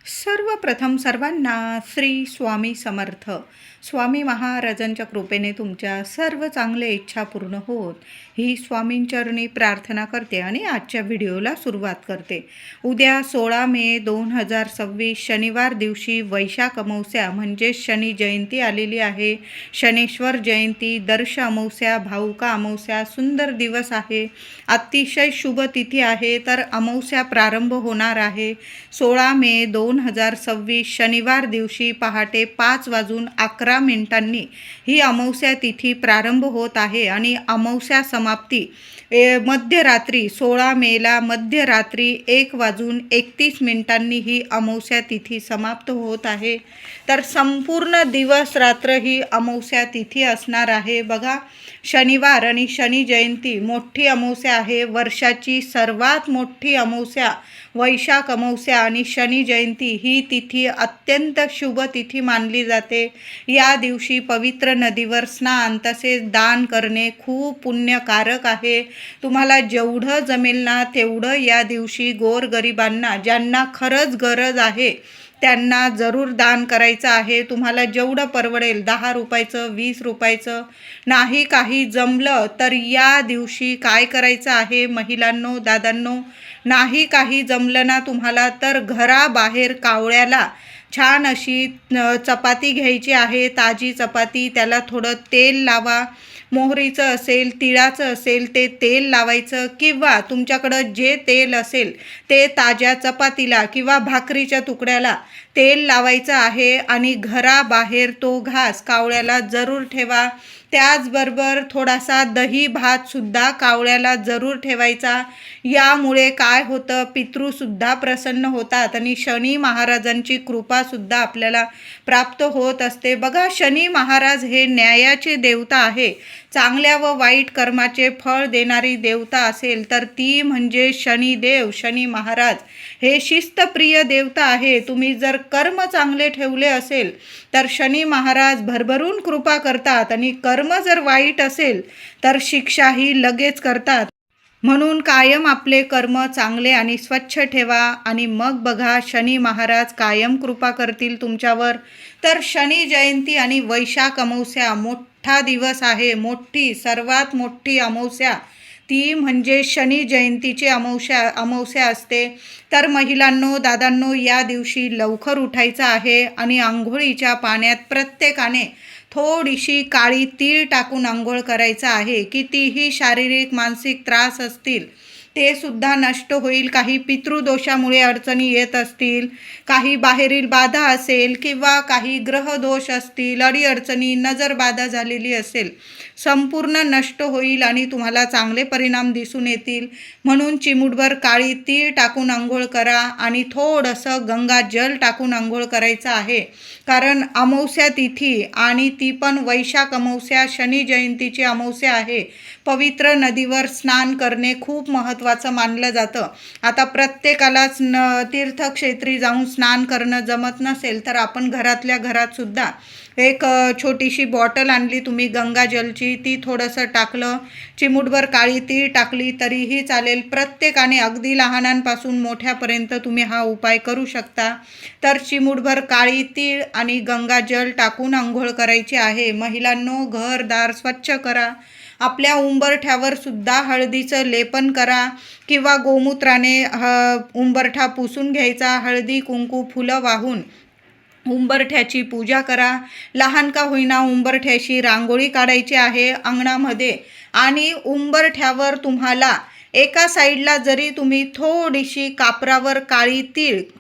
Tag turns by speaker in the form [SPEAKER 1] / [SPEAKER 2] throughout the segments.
[SPEAKER 1] सर्वप्रथम सर्वांना श्री स्वामी समर्थ. स्वामी महाराजांच्या कृपेने तुमच्या सर्व चांगल्या इच्छा पूर्ण होत ही स्वामींचरणी प्रार्थना करते आणि आजच्या व्हिडिओला सुरुवात करते. उद्या 16 मे 2026 शनिवार दिवशी वैशाख अमावस्या म्हणजे शनी जयंती आलेली आहे. शनेश्वर जयंती, दर्श अमावस्या, भाऊका अमावस्या, सुंदर दिवस आहे. अतिशय शुभ तिथी आहे. तर अमावस्या प्रारंभ होणार आहे 16 मे 2026 शनिवार दिवशी पहाटे 5:11 ही अमावस्या तिथी प्रारंभ होत आहे आणि अमावस्या समाप्ती मध्यरात्री 16 मेला मध्यरात्री 1:31 ही अमावस्या तिथी समाप्त होत आहे. तर संपूर्ण दिवस रात्र ही अमावस्या तिथी असणार आहे. बघा, शनिवार आणि शनी जयंती मोठी अमावस्या आहे. वर्षाची सर्वात मोठी अमावस्या वैशाख अमावस्या आणि शनी जयंती ही तिथी अत्यंत शुभ तिथी मानली जाते. या दिवशी पवित्र नदीवर स्नान तसेच दान करणे खूप पुण्यकारक आहे. तुम्हाला जेवढं जमेल ना तेवढं या दिवशी गोरगरिबांना, ज्यांना खरंच गरज आहे त्यांना जरूर दान करायचं आहे. तुम्हाला जेवढं परवडेल 10 रुपयाचं, 20 रुपयाचं, नाही काही जमलं तर या दिवशी काय करायचं आहे महिलांनो, दादांनो, नाही काही जमलं ना तुम्हाला तर घराबाहेर कावळ्याला छान अशी चपाती घ्यायची आहे, ताजी चपाती. त्याला थोडं तेल लावा. मोहरीचं असेल, तिळाचं असेल ते तेल लावायचं किंवा तुमच्याकडं जे तेल असेल ते ताज्या चपातीला किंवा भाकरीच्या तुकड्याला तेल लावायचं आहे आणि घराबाहेर तो घास कावळ्याला जरूर ठेवा. त्याचबरोबर थोडासा दही भातसुद्धा कावळ्याला जरूर ठेवायचा. यामुळे काय होतं, पितृसुद्धा प्रसन्न होतात आणि शनी महाराजांची कृपासुद्धा आपल्याला प्राप्त होत असते. बघा, शनी महाराज हे न्यायाचे देवता आहे. चांगल्या व वाईट कर्माचे फळ देणारी देवता असेल तर ती म्हणजे शनिदेव. शनी महाराज हे शिस्तप्रिय देवता आहे. तुम्ही जर कर्म चांगले ठेवले असेल तर शनी महाराज भरभरून कृपा करतात आणि कर्म जर वाईट असेल तर शिक्षाही लगेच करतात. म्हणून कायम आपले कर्म चांगले आणि स्वच्छ ठेवा आणि मग बघा शनी महाराज कायम कृपा करतील तुमच्यावर. तर शनी जयंती आणि वैशाख अमावस्या मोठा दिवस आहे. सर्वात मोठी अमावस्या ती म्हणजे शनी जयंतीची अमावस्या असते. तर महिलांनो, दादांनो, या दिवशी लवकर उठायचं आहे आणि आंघोळीच्या पाण्यात प्रत्येकाने थोडीशी काळी तीळ टाकून आंघोळ करायचं आहे. कितीही शारीरिक मानसिक त्रास असतील ते सुद्धा नष्ट होईल. काही पितृदोषामुळे अडचणी येत असतील, काही बाहेरील बाधा असेल किंवा काही ग्रहदोष असतील, अडीअडचणी, नजरबाधा झालेली असेल, संपूर्ण नष्ट होईल आणि तुम्हाला चांगले परिणाम दिसून येतील. म्हणून चिमूटभर काळी तीळ टाकून आंघोळ करा आणि थोडंसं गंगाजल टाकून आंघोळ करायचं आहे. कारण अमावस्या तिथी आणि ती पण वैशाख अमावस्या, शनी जयंतीची अमावस्या आहे. पवित्र नदीवर स्नान करणे खूप महत्त्वाचं मानलं जातं. आता प्रत्येकालाच तीर्थक्षेत्री जाऊन स्नान करणं जमत नसेल तर आपण घरातल्या घरात सुद्धा एक छोटीशी बॉटल आणली तुम्ही गंगाजलची, ती थोडंसं टाकलं, चिमूटभर काळी तीळ टाकली तरीही चालेल. प्रत्येकाने अगदी लहानांपासून मोठ्यापर्यंत तुम्ही हा उपाय करू शकता. तर चिमूटभर काळी तीळ आणि गंगाजल टाकून आंघोळ करायची आहे. महिलांनो, घरदार स्वच्छ करा. आपल्या उंबरठ्यावर सुद्धा हळदीचं लेपन करा किंवा गोमूत्राने उंबरठा पुसून घ्यायचा. हळदी कुंकू फुलं वाहून उंबरठ्याची पूजा करा. लहान का होईना उंबरठ्याशी रांगोळी काढायची आहे अंगणामध्ये आणि उंबरठ्यावर तुम्हाला एका साईडला जरी तुम्ही थोडीशी कापरावर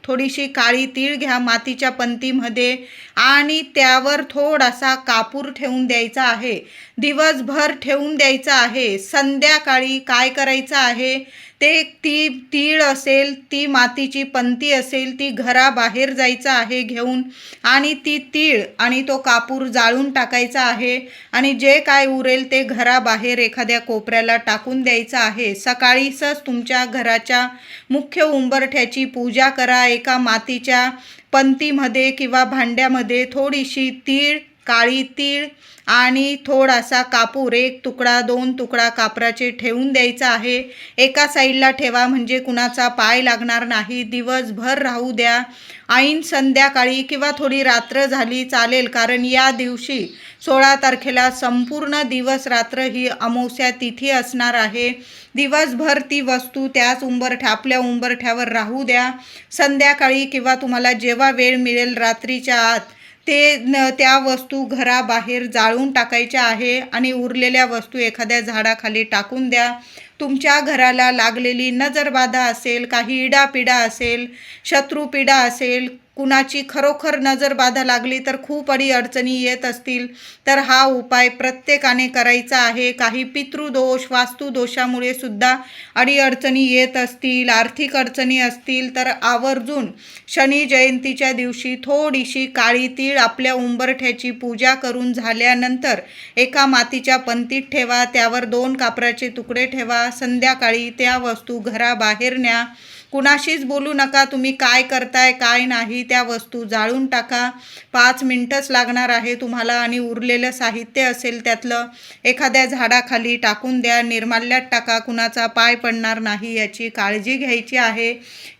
[SPEAKER 1] थोडीशी काळी तीळ घ्या मातीच्या पंतीमध्ये आणि त्यावर थोडासा कापूर ठेवून द्यायचा आहे. दिवसभर ठेवून द्यायचा आहे. संध्याकाळी काय करायचं आहे, ती तीळ असेल, ती मातीची पंती असेल, ती घराबाहेर जायचं आहे घेऊन आणि ती तीळ आणि तो कापूर जाळून टाकायचा आहे आणि जे काय उरेल ते घराबाहेर एखाद्या कोपऱ्याला टाकून द्यायचं आहे. सकाळीच तुमच्या घराच्या मुख्य उंबरठ्याची पूजा करा. एका मातीच्या पंतीमध्ये किंवा भांड्यामध्ये थोडीशी तीळ, काळी तीळ आणि थोडासा कापूर, 1 तुकडा 2 तुकडा कापराचे ठेवून द्यायचा आहे. एका साईडला ठेवा म्हणजे कुणाचा पाय लागणार नाही. दिवसभर राहू द्या. ऐन संध्याकाळी किंवा थोडी रात्र झाली चालेल, कारण या दिवशी 16 तारखेला संपूर्ण दिवस रात्र ही अमावस्या तिथी असणार आहे. दिवसभर ती वस्तू त्याच आपल्या उंबरठ्यावर राहू द्या. संध्याकाळी किंवा तुम्हाला जेव्हा वेळ मिळेल रात्रीच्या आत त्या वस्तू घराबाहेर जाळून टाकायच्या आहे आणि उरलेल्या वस्तू एखाद्या झाडाखाली टाकून द्या. तुमच्या घराला लागलेली नजरबाधा असेल, काही इडापिडा असेल, शत्रुपीडा असेल, कुणाची खरोखर नजरबाधा लागली तर खूप अडचणी येत असतील तर हा उपाय प्रत्येकाने करायचा आहे. काही पितृदोष, वास्तुदोषामुळे सुद्धा अडचणी येत असतील, आर्थिक अडचणी असतील तर आवर्जून शनी जयंतीच्या दिवशी थोडीशी काळी तीळ आपल्या उंबरठ्याची पूजा करून झाल्यानंतर एका मातीच्या पंतीत ठेवा. त्यावर 2 कापराचे तुकडे ठेवा. संध्याकाळी त्या वस्तू घराबाहेर न्या. कुणाशीच बोलू नका तुम्ही काय करताय काय नाही. त्या वस्तू जाळून टाका. 5 मिनिटच लागणार आहे तुम्हाला आणि उरलेलं साहित्य असेल त्यातलं एखाद्या झाडाखाली टाकून द्या. निर्माल्यात टाका. कुणाचा पाय पडणार नाही याची काळजी घ्यायची आहे.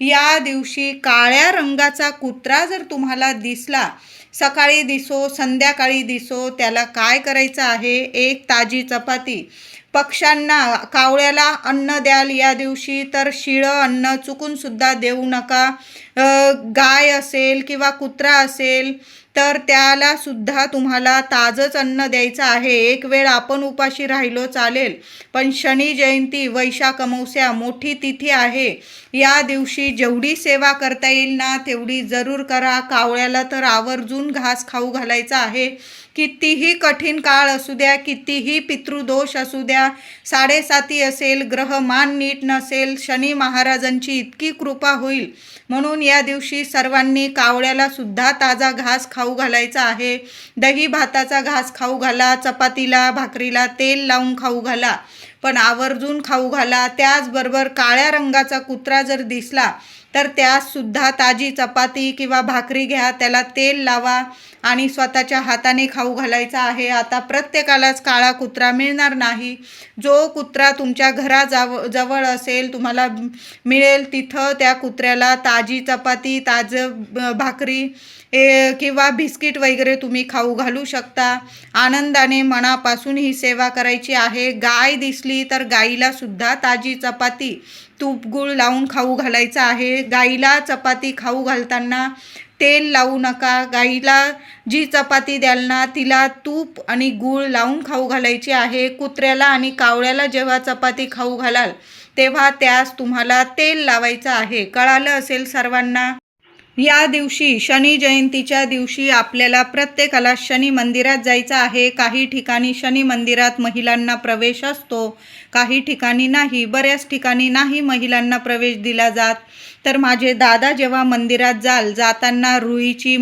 [SPEAKER 1] या दिवशी काळ्या रंगाचा कुत्रा जर तुम्हाला दिसला, सकाळी दिसो संध्याकाळी दिसो, त्याला काय करायचं आहे, 1 ताजी चपाती पक्ष्यांना, कावळ्याला अन्न द्याल या दिवशी तर शिळं अन्न चुकून सुद्धा देऊ नका. गाय असेल किंवा कुत्रा असेल तर त्याला सुद्धा तुम्हाला ताजंच अन्न द्यायचं आहे. एक वेळ आपण उपाशी राहिलो चालेल, पण शनी जयंती, वैशाख अमावस्या मोठी तिथी आहे. या दिवशी जेवढी सेवा करता येईल ना तेवढी जरूर करा. कावळ्याला तर आवर्जून घास खाऊ घालायचा आहे. कितीही कठीण काळ असू द्या, कितीही पितृदोष असू द्या, 7.5 असेल, ग्रहमान नीट नसेल, शनी महाराजांची इतकी कृपा होईल म्हणून या दिवशी सर्वांनी कावळ्याला सुद्धा ताजा घास खाऊ घालायचा आहे. दही भाताचा घास खाऊ घाला, चपातीला भाकरीला तेल लावून खाऊ घाला, पण आवर्जून खाऊ घाला. त्याचबरोबर काळ्या रंगाचा कुत्रा जर दिसला तर त्यास सुद्धा ताजी चपाती किंवा भाकरी घ्या, त्याला तेल लावा आणि स्वतःच्या हाताने खाऊ घालायचा आहे. आता प्रत्येकालाच काळा कुत्रा मिळणार नाही. जो कुत्रा तुमच्या जवळ असेल, तुम्हाला मिळेल तिथं त्या कुत्र्याला ताजी चपाती, ताजं भाकरी किंवा बिस्किट वगैरे तुम्ही खाऊ घालू शकता. आनंदाने मनापासून ही सेवा करायची आहे. गाय दिसली तर गाईला सुद्धा ताजी चपाती, तूप गूळ लावून खाऊ घालायचं आहे. गाईला चपाती खाऊ घालताना तेल लावू नका. गाईला जी चपाती द्याल ना तिला तूप आणि गूळ लावून खाऊ घालायची आहे. कुत्र्याला आणि कावळ्याला जेव्हा चपाती खाऊ घालाल तेव्हा त्यास तुम्हाला तेल लावायचं आहे. कळालं असेल सर्वांना. या दिवशी शनी जयंतीच्या दिवशी आपल्याला प्रत्येकाला शनी मंदिरात जायचं आहे. काही ठिकाणी शनी मंदिरात महिलांना प्रवेश असतो, काही ठिकाणी नाही. बऱ्याच ठिकाणी नाही महिलांना प्रवेश दिला जात. तर माझे दादा जेव्हा मंदिरात जाताना रुईची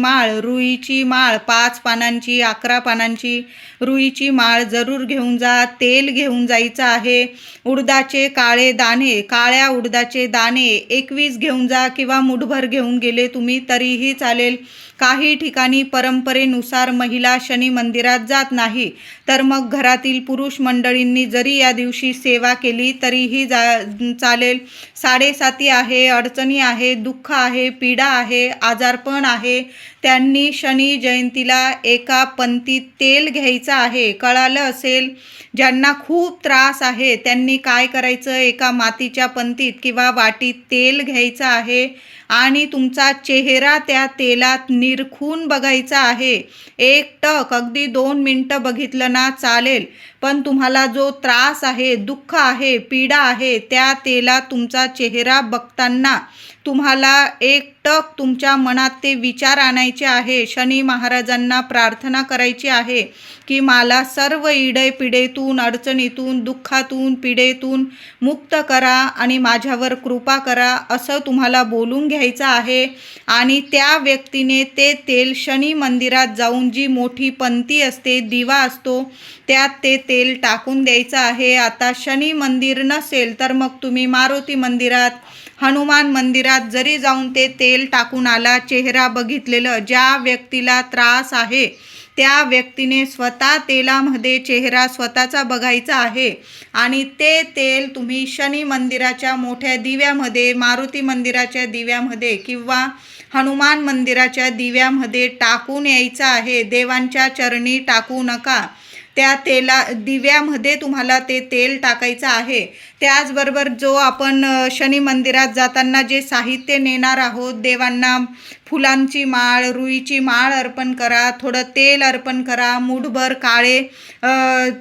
[SPEAKER 1] माळ 5 पानांची, 11 पानांची रुईची माळ जरूर घेऊन जा. तेल घेऊन जायचं आहे. उडदाचे काळ्या उडदाचे दाणे 21 घेऊन जा किंवा मुठभर घेऊन गेले तुम्ही तरीही चालेल. काही ठिकाणी परंपरेनुसार महिला शनी मंदिरात जात नाही, तर मग घरातील पुरुष मंडळींनी जरी या दिवशी सेवा केली तरीही चालेल. 7.5 आहे, अडचणी आहे, दुःख आहे, पीडा आहे, आजारपण आहे, त्यांनी शनी जयंतीला एका पंतीत तेल घ्यायचं आहे. कळालं असेल. ज्यांना खूप त्रास आहे त्यांनी काय करायचं, एका मातीच्या पंतीत किंवा वाटीत तेल घ्यायचं आहे आणि तुमचा चेहरा त्या तेलात निरखून बघायचा आहे. 1 टक, अगदी 2 मिनटं बघितलं ना चालेल, पण तुम्हाला जो त्रास आहे, दुःख आहे, पीडा आहे, त्या तेलात तुमचा चेहरा बघताना तुम्हाला 1 टक तुमच्या मनात ते विचार आणायचे आहे. शनी महाराजांना प्रार्थना करायची आहे की मला सर्व पिडेतून, अडचणीतून, दुःखातून, पीडेतून मुक्त करा आणि माझ्यावर कृपा करा, असं तुम्हाला बोलून घ्यायचं आहे. आणि त्या व्यक्तीने ते तेल शनी मंदिरात जाऊन, जी मोठी पंती असते, दिवा असतो, त्यात ते तेल टाकून द्यायचं आहे. आता शनी मंदिर नसेल तर मग तुम्ही मारुती मंदिरात, हनुमान मंदिरात जरी जाऊन ते तेल टाकून आला, चेहरा बघितलेलं, ज्या व्यक्तीला त्रास आहे त्या व्यक्तीने स्वतः तेलामध्ये चेहरा स्वतःचा बघायचा आहे आणि ते तेल तुम्ही शनी मंदिराच्या मोठ्या दिव्यामध्ये, मारुती मंदिराच्या दिव्यामध्ये किंवा हनुमान मंदिराच्या दिव्यामध्ये टाकून यायचं आहे. देवांच्या चरणी टाकू नका. त्या दिव्यामध्ये तुम्हाला ते तेल टाकायचं आहे. त्याचबरोबर जो आपण शनी मंदिरात जाताना जे साहित्य नेणार आहोत, देवांना फुलांची माळ, रुईची माळ अर्पण करा, थोडं तेल अर्पण करा, मूठभर काळे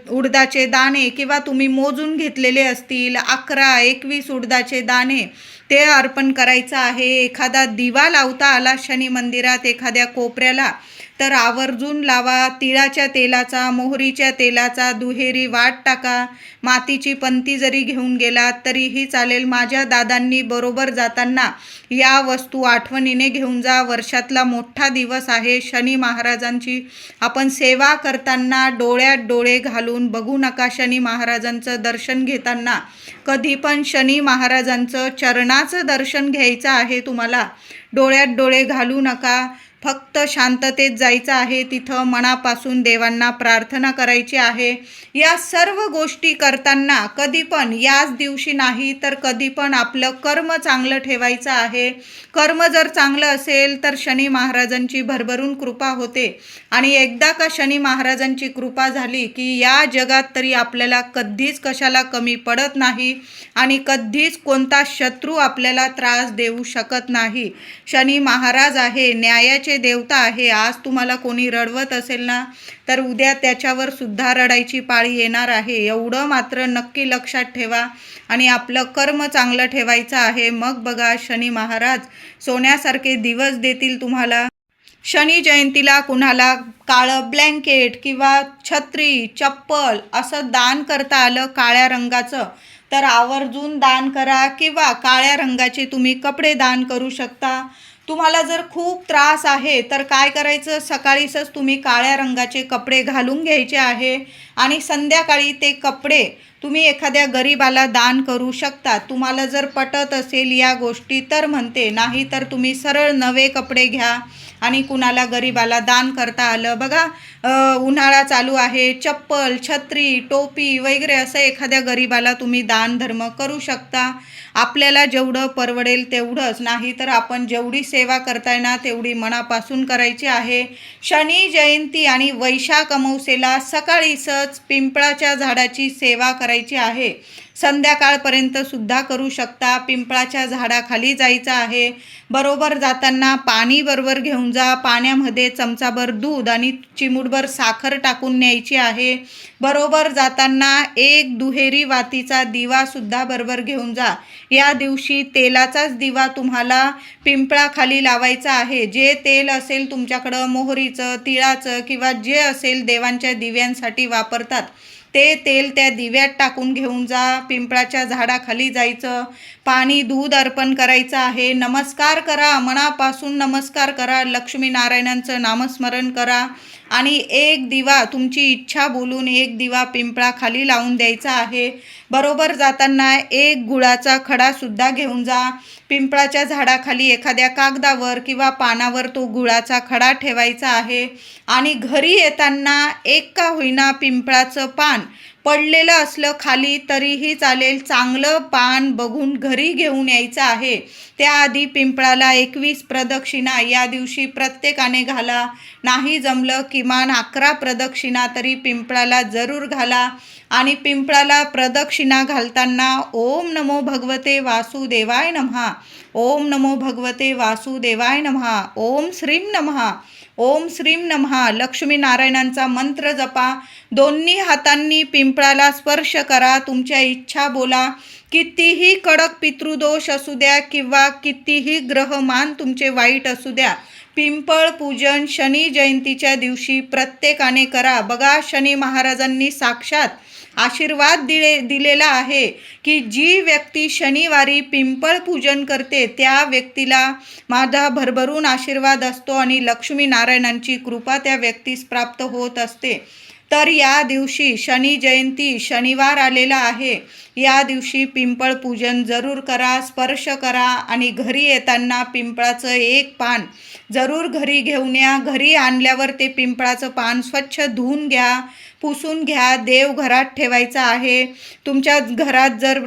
[SPEAKER 1] उडदाचे दाणे किंवा तुम्ही मोजून घेतलेले असतील 11-21 उडदाचे दाणे ते अर्पण करायचं आहे. एखादा दिवा लावता आला शनी मंदिरात एखाद्या कोपऱ्याला तर आवर्जून लावा. तिळाच्या तेलाचा, मोहरीच्या तेलाचा दुहेरी वाट टाका. मातीची पंती जरी घेऊन गेलात तरीही चालेल. माझ्या दादांनी बरोबर जाताना या वस्तू आठवणीने घेऊन जा. वर्षातला मोठा दिवस आहे शनी महाराजांची. आपण सेवा करताना डोळ्यात डोळे घालून बघू नका. शनी महाराजांचं दर्शन घेताना कधी पण शनी महाराजांचं चरणाचं दर्शन घ्यायचं आहे तुम्हाला. डोळ्यात डोळे घालू नका. फक्त शांततेत जायचं आहे. तिथं मनापासून देवांना प्रार्थना करायची आहे. या सर्व गोष्टी करताना कधी पण याच दिवशी नाही तर कधी पण आपलं कर्म चांगलं ठेवायचं आहे. कर्म जर चांगलं असेल तर शनी महाराजांची भरभरून कृपा होते आणि एकदा का शनी महाराजांची कृपा झाली की या जगात तरी आपल्याला कधीच कशाला कमी पडत नाही आणि कधीच कोणता शत्रू आपल्याला त्रास देऊ शकत नाही. शनी महाराज आहे, न्यायाचे देवता आहे. आज तुम्हाला कोणी रडवत असेल ना तर उद्या त्याच्यावर सुद्धा रडायची पाळी येणार आहे. एवढं मात्र नक्की लक्षात ठेवा आणि आपलं कर्म चांगलं ठेवायचं आहे. मग बघा शनी महाराज सोन्यासारखे दिवस देतील तुम्हाला. शनी जयंतीला कुणाला काळं ब्लँकेट किंवा छत्री, चप्पल असं दान करता आलं काळ्या रंगाचं तर आवर्जून दान करा किंवा काळ्या रंगाचे तुम्ही कपडे दान करू शकता. तुम्हाला जर खूप त्रास आहे तर काय करायचं, सकाळीच तुम्ही काळ्या रंगाचे कपडे घालून घ्यायचे आहे आणि संध्याकाळी ते कपडे तुम्ही एखाद्या गरीबाला दान करू शकता. तुम्हाला जर पटत असेल या गोष्टी तर म्हणते, नाही तर तुम्ही सरळ नवे कपडे घ्या आणि कुणाला गरीबाला दान करता आलं. बघा उन्हाळा चालू आहे, चप्पल, छत्री, टोपी वगैरे असं एखाद्या गरीबाला तुम्ही दान धर्म करू शकता. आपल्याला जेवढं परवडेल तेवढंच, नाही तर आपण जेवढी सेवा करताय ना तेवढी मनापासून करायची आहे. शनी जयंती आणि वैशाख अमावस्येला सकाळीच पिंपळाच्या झाडाची सेवा करायची आहे. संध्याकाळपर्यंत सुद्धा करू शकता. पिंपळाच्या झाडाखाली जायचं आहे. बरोबर जाताना पाणी बरोबर घेऊन जा. पाण्यामध्ये चमचाभर दूध आणि चिमूटभर साखर टाकून न्यायची आहे. बरोबर जाताना एक दुहेरी वातीचा दिवा सुद्धा बरोबर घेऊन जा. या दिवशी तेलाचाच दिवा तुम्हाला पिंपळाखाली लावायचा आहे. जे तेल असेल तुमच्याकडं, मोहरीचं, तिळाचं किंवा जे असेल देवांच्या दिव्यांसाठी वापरतात ते तेल त्या दिव्यात टाकून घेऊन जा. पिंपळाच्या झाडाखाली जायचं. पाणी, दूध अर्पण करायचं आहे. नमस्कार करा, मनापासून नमस्कार करा. लक्ष्मीनारायणांचं नामस्मरण करा आणि एक दिवा तुमची इच्छा बोलून एक दिवा पिंपळाखाली लावून द्यायचा आहे. बरोबर जाताना एक गुळाचा खडासुद्धा घेऊन जा. पिंपळाच्या झाडाखाली एखाद्या कागदावर किंवा पानावर तो गुळाचा खडा ठेवायचा आहे आणि घरी येताना एक का होईना पिंपळाचं पान पडलेलं असलं खाली तरीही चालेल, चांगलं पान बघून घरी घेऊन यायचं आहे. त्याआधी पिंपळाला 21 प्रदक्षिणा या दिवशी प्रत्येकाने घाला. नाही जमलं किमान 11 प्रदक्षिणा तरी पिंपळाला जरूर घाला. आणि पिंपळाला प्रदक्षिणा घालताना ओम नमो भगवते वासुदेवाय नमः, ओम नमो भगवते वासुदेवाय नमः, ओम श्रीम नमः, ओम श्रीम नमः लक्ष्मीनारायणांचा मंत्र जपा. दोन्ही हातांनी पिंपळाला स्पर्श करा. तुमच्या इच्छा बोला. कितीही कडक पितृदोष असू द्या किंवा कितीही ग्रहमान तुमचे वाईट असू द्या, पिंपळ पूजन शनी जयंतीच्या दिवशी प्रत्येकाने करा. बघा शनी महाराजांनी साक्षात आशीर्वाद दिलेला आहे की जी व्यक्ती शनिवारी पिंपळ पूजन करते त्या व्यक्तीला माझा भरभरून आशीर्वाद असतो आणि लक्ष्मीनारायणांची कृपा त्या व्यक्तीस प्राप्त होत असते. तर या दिवशी शनी जयंती, शनिवार आलेला आहे. या दिवशी पिंपळ पूजन जरूर करा, स्पर्श करा आणि घरी येताना पिंपळाचं एक पान जरूर घरी घेऊन या. घरी आणल्यावर ते पिंपळाचं पान स्वच्छ धुवून घ्या, पुसून घ्या. देव घरात ठेवायचा आहे. तुमच्या घरात जर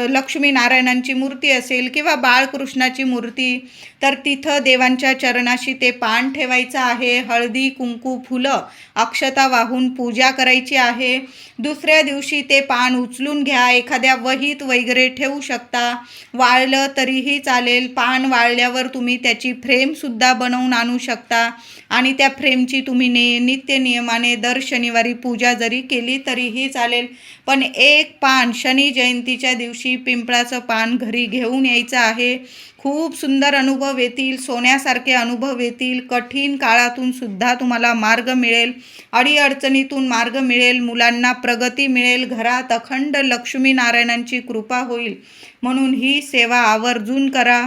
[SPEAKER 1] लक्ष्मीनारायणांची मूर्ती असेल किंवा बाळकृष्णाची मूर्ती, तर तिथं देवांच्या चरणाशी ते पान ठेवायचं आहे. हळदी, कुंकू, फुलं, अक्षता वाहून पूजा करायची आहे. दुसऱ्या दिवशी ते पान उचलून घ्या. एखाद्या वहीत वगैरे ठेवू शकता, वाळलं तरीही चालेल. पान वाळल्यावर तुम्ही त्याची फ्रेमसुद्धा बनवून आणू शकता आणि त्या फ्रेमची तुम्ही नित्य नियमाने दर शनिवारी पूजा जरी केली तरीही चालेल. पण एक पान शनी जयंतीच्या दिवशी पिंपळाचं पान घरी घेऊन यायचं आहे. खूप सुंदर अनुभव येतील, सोन्यासारखे अनुभव येतील. कठीण काळातून सुद्धा तुम्हाला मार्ग मिळेल, अडीअडचणीतून मार्ग मिळेल, मुलांना प्रगती मिळेल, घरात अखंड लक्ष्मीनारायणांची कृपा होईल. म्हणून ही सेवा आवर्जून करा.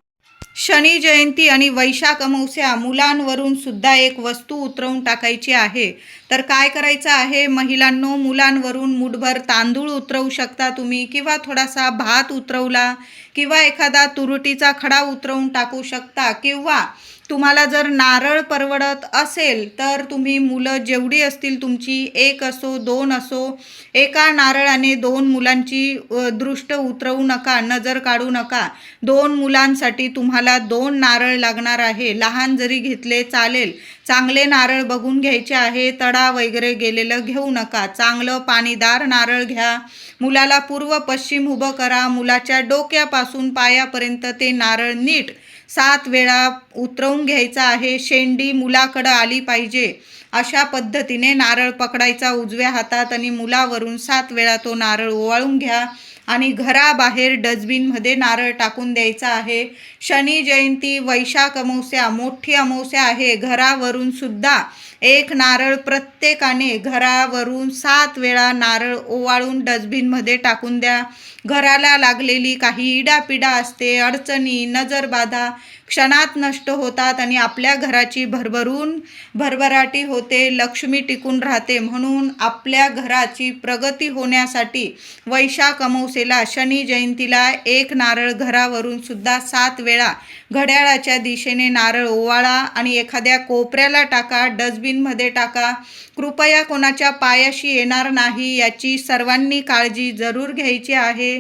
[SPEAKER 1] शनी जयंती आणि वैशाख अमावस्या, मुलांवरून सुद्धा एक वस्तू उतरवून टाकायची आहे. तर काय करायचं आहे महिलांनो, मुलांवरून मुठभर तांदूळ उतरवू शकता तुम्ही, किंवा थोडासा भात उतरवला, किंवा एखादा तुरटीचा खडा उतरवून टाकू शकता. किंवा तुम्हाला जर नारळ परवडत असेल तर तुम्ही मुलं जेवढी असतील तुमची, 1 असो 2 असो, एका नारळाने 2 मुलांची दृष्ट उतरवू नका, नजर काढू नका. 2 मुलांसाठी तुम्हाला 2 नारळ लागणार आहे. लहान जरी घेतले चालेल. चांगले नारळ बघून घ्यायचे आहे. तडा वगैरे गेलेलं घेऊ नका. चांगलं पाणीदार नारळ घ्या. मुलाला पूर्व पश्चिम उभं करा. मुलाच्या डोक्यापासून पायापर्यंत ते नारळ नीट 7 वेळा उतरवून घ्यायचा आहे. शेंडी मुलाकडं आली पाहिजे अशा पद्धतीने नारळ पकडायचा उजव्या हातात आणि मुलावरून 7 वेळा तो नारळ ओवाळून घ्या आणि घराबाहेर डस्टबिनमध्ये नारळ टाकून द्यायचा आहे. शनी जयंती, वैशाख अमावस्या, मोठी अमावस्या आहे. घरावरून सुद्धा एक नारळ प्रत्येकाने घरावरून 7 वेळा नारळ ओवाळून डस्टबिनमध्ये टाकून द्या. घराला लागलेली काही इडापिडा असते, अडचणी, नजरबाधा क्षणात नष्ट होतात आणि आपल्या घराची भरभराटी होते, लक्ष्मी टिकून राहते. म्हणून आपल्या घराची प्रगती होण्यासाठी वैशाख अमावस्येला, शनी जयंतीला एक नारळ घरावरून सुद्धा 7 वेळा घड्याळाच्या दिशेने नारळ ओवाळा आणि एखाद्या कोपऱ्याला टाका, डस्टबिनमध्ये टाका. कृपया कोणाच्या पायाशी येणार नाही याची सर्वांनी काळजी जरूर घ्यायची आहे.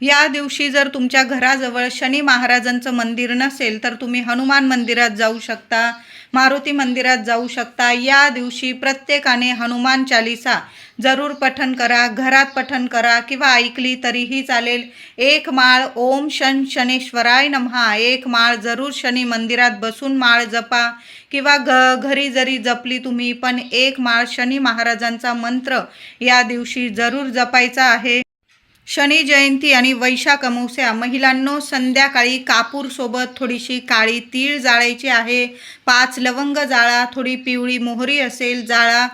[SPEAKER 1] या दिवशी जर तुमच्या घराजवळ शनी महाराजांचं मंदिर नसेल तर तुम्ही हनुमान मंदिरात जाऊ शकता, मारुती मंदिरात जाऊ शकता. या दिवशी प्रत्येकाने हनुमान चालीसा जरूर पठण करा. घरात पठण करा किंवा ऐकली तरीही चालेल. 1 माळ ओम शनेश्वराय नमः, 1 माळ जरूर शनी मंदिरात बसून माळ जपा किंवा घरी जरी जपली तुम्ही, पण 1 माळ शनी महाराजांचा मंत्र या दिवशी जरूर जपायचा आहे. शनी जयंती आणि वैशाख अमावस्या, महिलांनो संध्याकाळी कापूरसोबत थोडीशी काळी तीळ जाळायची आहे. 5 लवंग जाळा, थोडी पिवळी मोहरी असेल जाळा.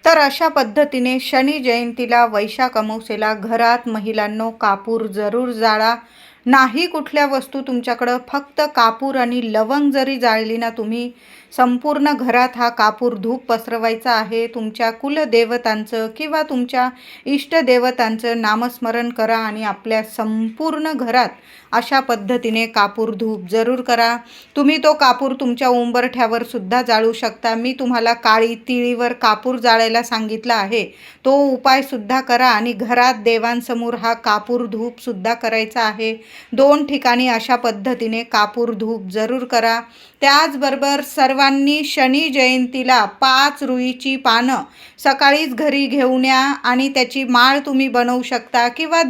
[SPEAKER 1] तर अशा पद्धतीने शनी जयंतीला, वैशाख अमावस्येला घरात महिलांनो कापूर जरूर जाळा. नाही कुठल्या वस्तू तुमच्याकडं, फक्त कापूर आणि लवंग जरी जाळली ना तुम्ही, संपूर्ण घरात हा कापूर धूप पसरवायचा आहे. तुमच्या कुलदेवतांचं किंवा तुमच्या इष्टदेवतांचं नामस्मरण करा आणि आपल्या संपूर्ण घरात अशा पद्धतीने कापूर धूप जरूर करा. तुम्ही तो कापूर तुमच्या उंबरठ्यावर सुद्धा जाळू शकता. मी तुम्हाला काळी तिळीवर कापूर जाळायला सांगितला आहे, तो उपाय सुद्धा करा आणि घरात देवांसमोर हा कापूर धूप सुद्धा करायचा आहे. 2 ठिकाणी अशा पद्धतीने कापूर धूप जरूर करा. त्याचबरोबर सर्वांनी शनी जयंतीला 5 रुईची पानं सकाळीच घरी घेऊन या आणि त्याची माळ तुम्ही बनवू शकता किंवा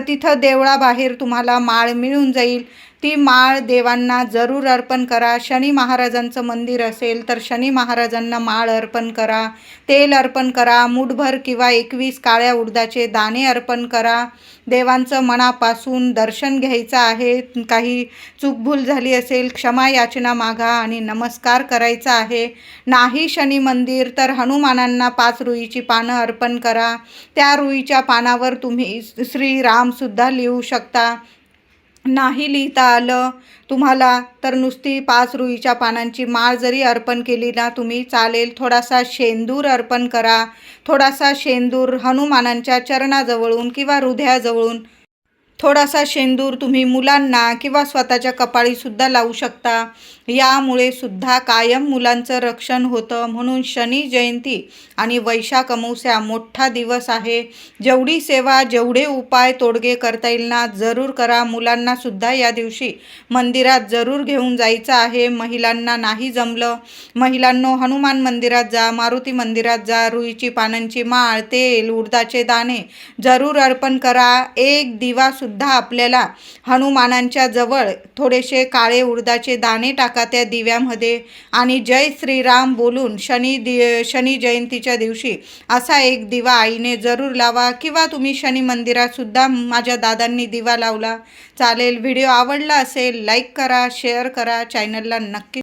[SPEAKER 1] तिथं देवळाबाहेर तुम्हाला माळ मिळून जाईल. ती माळ देवांना जरूर अर्पण करा. शनी महाराजांचं मंदिर असेल तर शनी महाराजांना माळ अर्पण करा, तेल अर्पण करा, मुठभर किंवा 21 काळ्या उडदाचे दाणे अर्पण करा. देवांचं मनापासून दर्शन घ्यायचं आहे. काही चूकभूल झाली असेल क्षमा याचना मागा आणि नमस्कार करायचा आहे. नाही शनी मंदिर तर हनुमानांना 5 रुईची पानं अर्पण करा. त्या रुईच्या पानावर तुम्ही श्रीरामसुद्धा लिहू शकता. नाही लिहिता आलं तुम्हाला तर नुसती 5 रुईच्या पानांची माळ जरी अर्पण केली ना तुम्ही चालेल. थोडासा शेंदूर अर्पण करा. थोडासा शेंदूर हनुमानांच्या चरणाजवळून किंवा हृदयाजवळून थोडासा शेंदूर तुम्ही मुलांना किंवा स्वतःच्या कपाळीसुद्धा लावू शकता. यामुळे सुद्धा कायम मुलांचं रक्षण होतं. म्हणून शनी जयंती आणि वैशाख अमावस्या मोठा दिवस आहे. जेवढी सेवा जेवढे उपाय तोडगे करता येईल ना जरूर करा. मुलांनासुद्धा या दिवशी मंदिरात जरूर घेऊन जायचं आहे. महिलांना नाही जमलं, महिलांनो हनुमान मंदिरात जा, मारुती मंदिरात जा, रुईची पानांची माळ, तेल, उडदाचे दाणे जरूर अर्पण करा. एक दिवासुद्धा आपल्याला हनुमानांच्या जवळ थोडेसे काळे उडदाचे दाणे टाका त्या दिव्यामध्ये आणि जय श्रीराम बोलून शनी जयंतीच्या दिवशी असा एक दिवा आईने जरूर लावा. किंवा तुम्ही शनी मंदिरातसुद्धा माझ्या दादांनी दिवा लावला चालेल. व्हिडिओ आवडला असेल लाईक करा, शेअर करा, चॅनलला नक्की